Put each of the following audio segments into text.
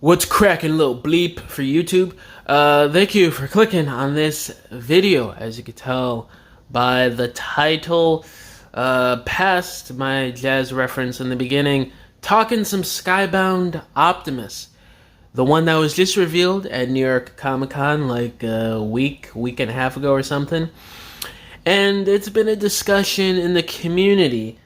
What's cracking, little bleep for YouTube? Thank you for clicking on this video. As you can tell by the title, past my jazz reference in the beginning, talking some Skybound Optimus. The one that was just revealed at New York Comic Con like a week and a half ago or something. And it's been a discussion in the community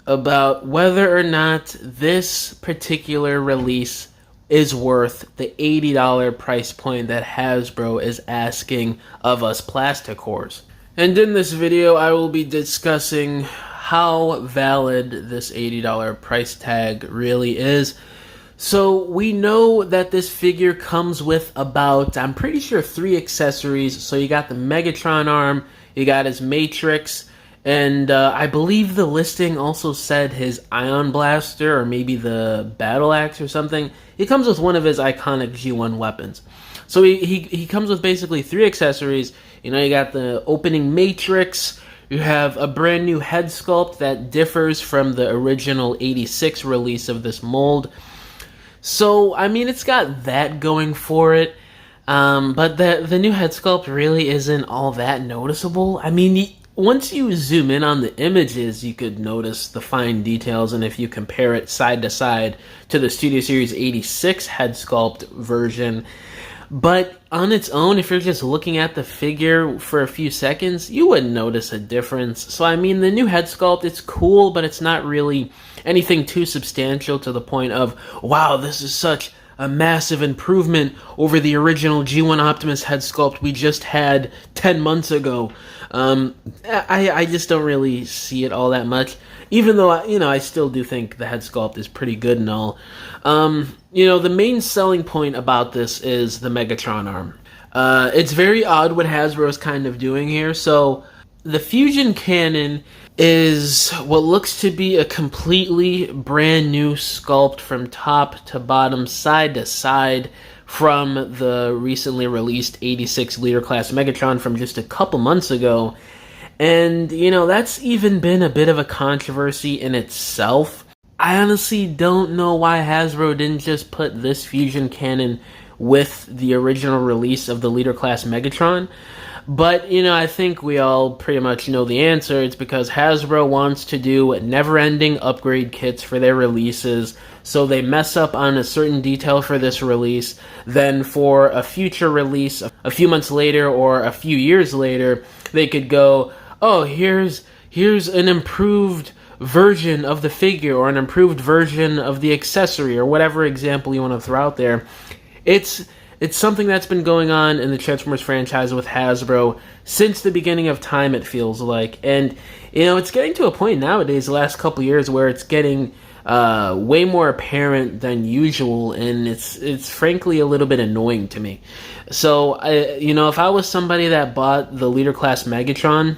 about whether or not this particular release is worth the $80 price point that Hasbro is asking of us plastic whores. And in this video, I will be discussing how valid this $80 price tag really is. So we know that this figure comes with about, I'm pretty sure, 3 accessories. So you got the Megatron arm, you got his Matrix, and I believe the listing also said his Ion Blaster or maybe the Battle Axe or something. He comes with one of his iconic G1 weapons. So he comes with basically 3 accessories. You know, you got the opening Matrix, you have a brand new head sculpt that differs from the original 86 release of this mold. So, I mean, it's got that going for it. But the new head sculpt really isn't all that noticeable. I mean, once you zoom in on the images, you could notice the fine details, and if you compare it side to side to the Studio Series 86 head sculpt version. But on its own, if you're just looking at the figure for a few seconds, you wouldn't notice a difference. So I mean, the new head sculpt, it's cool, but it's not really anything too substantial to the point of, wow, this is such a massive improvement over the original G1 Optimus head sculpt we just had 10 months ago. I just don't really see it all that much, even though I still do think the head sculpt is pretty good and all. The main selling point about this is the Megatron arm. It's very odd what Hasbro is kind of doing here. So the Fusion Cannon is what looks to be a completely brand new sculpt from top to bottom, side to side, from the recently released 86 Leader Class Megatron from just a couple months ago. And, that's even been a bit of a controversy in itself. I honestly don't know why Hasbro didn't just put this Fusion Cannon with the original release of the Leader Class Megatron. But, I think we all pretty much know the answer. It's because Hasbro wants to do never-ending upgrade kits for their releases, so they mess up on a certain detail for this release, then for a future release a few months later or a few years later, they could go, oh, here's an improved version of the figure or an improved version of the accessory or whatever example you want to throw out there. It's something that's been going on in the Transformers franchise with Hasbro since the beginning of time, it feels like. And, it's getting to a point nowadays, the last couple years, where it's getting way more apparent than usual, and it's frankly a little bit annoying to me. So, if I was somebody that bought the Leader Class Megatron,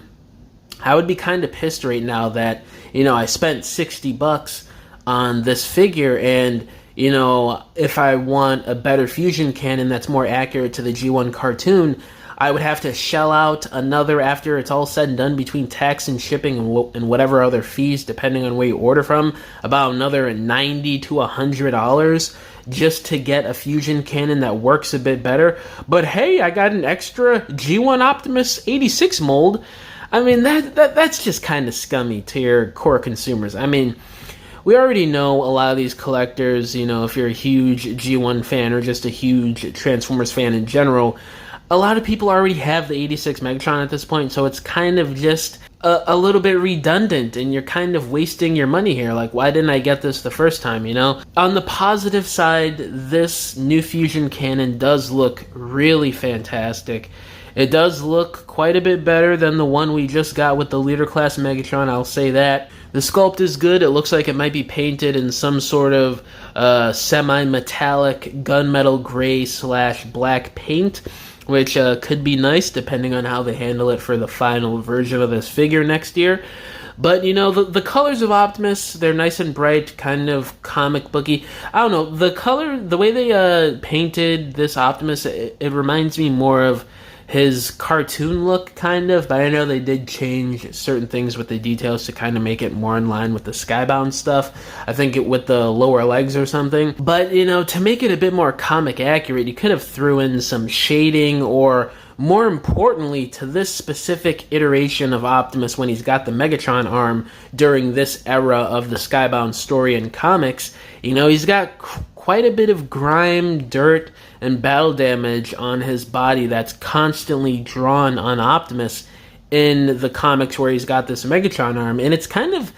I would be kind of pissed right now that, I spent $60 on this figure, and if I want a better Fusion Cannon that's more accurate to the G1 cartoon, I would have to shell out another, after it's all said and done, between tax and shipping and whatever other fees, depending on where you order from, about another $90 to $100 just to get a Fusion Cannon that works a bit better. But hey, I got an extra G1 Optimus 86 mold. I mean, that's just kind of scummy to your core consumers. I mean, we already know a lot of these collectors, if you're a huge G1 fan or just a huge Transformers fan in general, a lot of people already have the 86 Megatron at this point, so it's kind of just a little bit redundant, and you're kind of wasting your money here. Like, why didn't I get this the first time, On the positive side, this new Fusion Cannon does look really fantastic. It does look quite a bit better than the one we just got with the Leader Class Megatron, I'll say that. The sculpt is good. It looks like it might be painted in some sort of semi-metallic gunmetal gray / black paint, which could be nice depending on how they handle it for the final version of this figure next year. But, the colors of Optimus, they're nice and bright, kind of comic booky. I don't know, the way they painted this Optimus, it reminds me more of his cartoon look, kind of, but I know they did change certain things with the details to kind of make it more in line with the Skybound stuff. I think it with the lower legs or something. But, you know, to make it a bit more comic accurate, you could have threw in some shading, or more importantly, to this specific iteration of Optimus when he's got the Megatron arm during this era of the Skybound story and comics, you know, he's got quite a bit of grime, dirt, and battle damage on his body that's constantly drawn on Optimus in the comics where he's got this Megatron arm. And it's kind of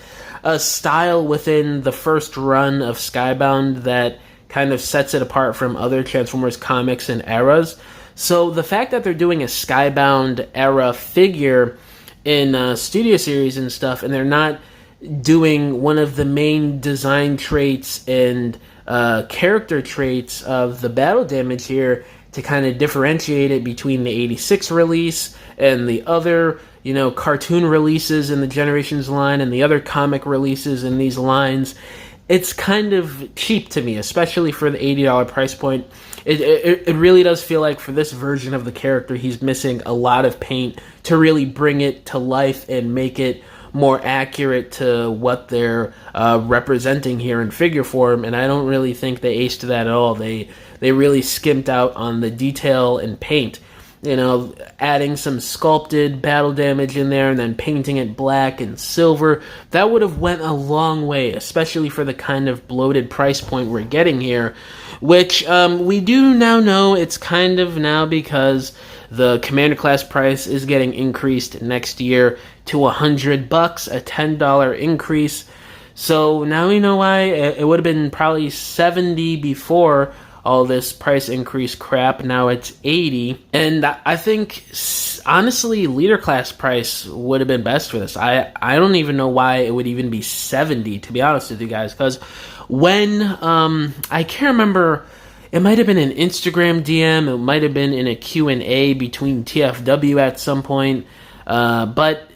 a style within the first run of Skybound that kind of sets it apart from other Transformers comics and eras. So the fact that they're doing a Skybound era figure in Studio Series and stuff, and they're not doing one of the main design traits and character traits of the battle damage here to kind of differentiate it between the 86 release and the other, you know, cartoon releases in the Generations line and the other comic releases in these lines, it's kind of cheap to me, especially for the $80 price point. It really does feel like for this version of the character, he's missing a lot of paint to really bring it to life and make it more accurate to what they're representing here in figure form, and I don't really think they aced that at all. They really skimped out on the detail and paint. You know, adding some sculpted battle damage in there and then painting it black and silver, that would have went a long way, especially for the kind of bloated price point we're getting here, which we do now know it's kind of now because the Commander class price is getting increased next year to $100, a $10 increase. So now we know why it would have been probably $70 before all this price increase crap. Now it's $80, and I think honestly leader class price would have been best for this. I don't even know why it would even be $70, to be honest with you guys, because when I can't remember, it might have been an Instagram DM, it might have been in a Q&A between TFW at some point, but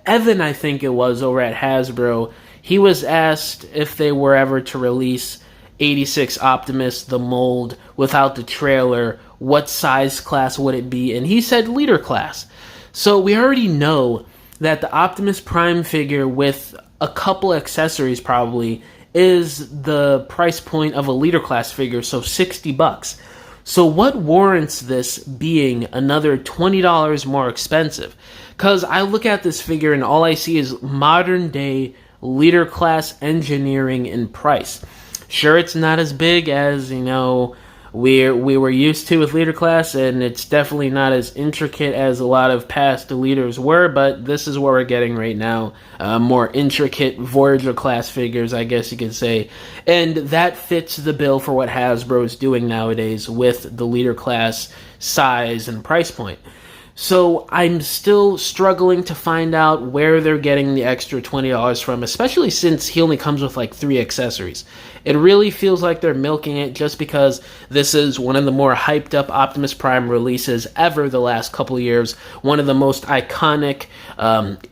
Evan, I think it was, over at Hasbro, he was asked if they were ever to release 86 Optimus, the mold, without the trailer, what size class would it be? And he said leader class. So we already know that the Optimus Prime figure with a couple accessories probably is the price point of a leader class figure, so $60. So what warrants this being another $20 more expensive? Because I look at this figure and all I see is modern day leader class engineering and price. Sure, it's not as big as, you know, we were used to with leader class, and it's definitely not as intricate as a lot of past leaders were, but this is what we're getting right now. More intricate Voyager class figures, I guess you could say. And that fits the bill for what Hasbro is doing nowadays with the leader class size and price point. So I'm still struggling to find out where they're getting the extra $20 from, especially since he only comes with like 3 accessories. It really feels like they're milking it just because this is one of the more hyped up Optimus Prime releases ever the last couple of years. One of the most iconic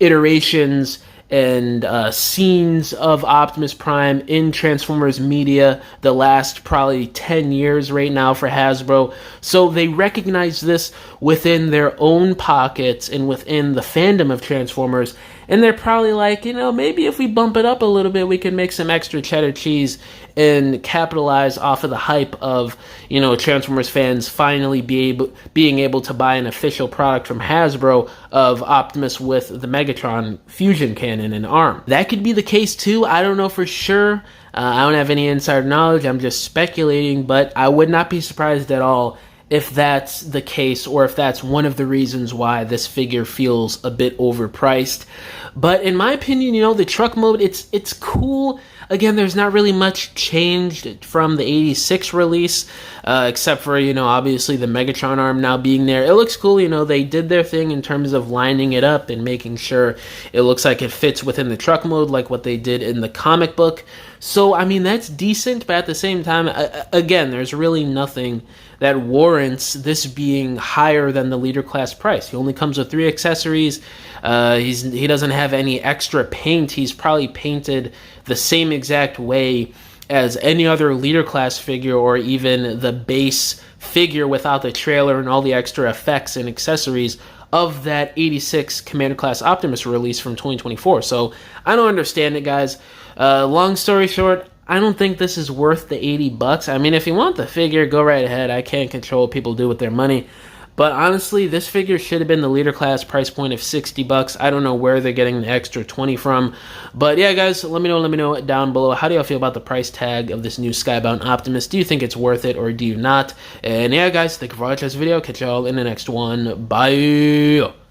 iterations and scenes of Optimus Prime in Transformers media the last probably 10 years right now for Hasbro. So they recognize this within their own pockets and within the fandom of Transformers, and they're probably like, you know, maybe if we bump it up a little bit, we can make some extra cheddar cheese and capitalize off of the hype of, you know, Transformers fans finally being able to buy an official product from Hasbro of Optimus with the Megatron fusion cannon and arm. That could be the case too. I don't know for sure. I don't have any insider knowledge. I'm just speculating, but I would not be surprised at all if that's the case, or if that's one of the reasons why this figure feels a bit overpriced. But in my opinion, you know, the truck mode, it's cool. Again, there's not really much changed from the 86 release, except for, you know, obviously the Megatron arm now being there. It looks cool, you know, they did their thing in terms of lining it up and making sure it looks like it fits within the truck mode like what they did in the comic book. So, I mean, that's decent, but at the same time, again, there's really nothing that warrants this being higher than the leader class price. He only comes with 3 accessories. He doesn't have any extra paint. He's probably painted the same exact way as any other leader class figure, or even the base figure without the trailer and all the extra effects and accessories of that 86 Commander Class Optimus release from 2024. So I don't understand it, guys. Long story short, I don't think this is worth the $80. I mean, if you want the figure, go right ahead. I can't control what people do with their money. But honestly, this figure should have been the leader class price point of $60. I don't know where they're getting the extra 20 from. But yeah, guys, let me know down below. How do y'all feel about the price tag of this new Skybound Optimus? Do you think it's worth it or do you not? And yeah, guys, thank you for watching this video. Catch y'all in the next one. Bye.